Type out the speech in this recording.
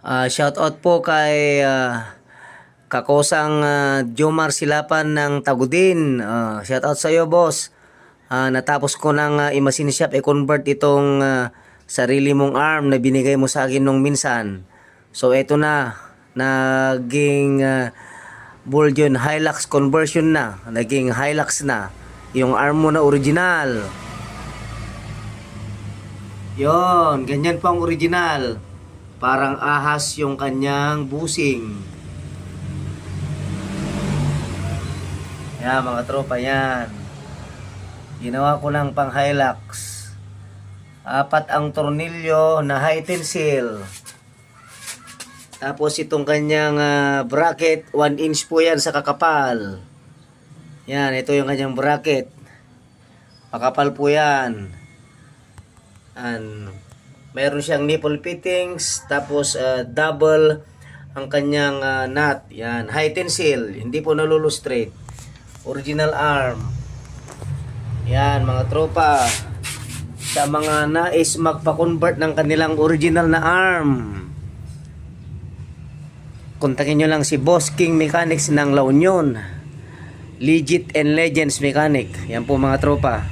Shout out po kay kakosang Jomar Silapan ng Tagudin. Shout out sa iyo, boss. Natapos ko ng i-machine shop i-convert itong sarili mong arm na binigay mo sa akin nung minsan. So eto na, naging Bullion Hilux conversion na, naging Hilux na yung arm mo na original. Yon, ganyan pang original. Parang ahas yung kanyang busing. Yan mga tropa, yan. Ginawa ko lang pang Hilux. 4 ang tornilyo na high tensile. Tapos itong kanyang bracket, 1 inch po yan sa kakapal. Yan, ito yung kanyang bracket. Makapal po yan. Meron siyang nipple fittings, tapos double ang kanyang nut. Yan, high tensile, hindi po nalulustrate. Original arm. Yan mga tropa, sa mga nais magpa-convert ng kanilang original na arm, kontakin nyo lang si Boss King Mechanics ng La Union. Legit and Legends Mechanic. Yan po mga tropa.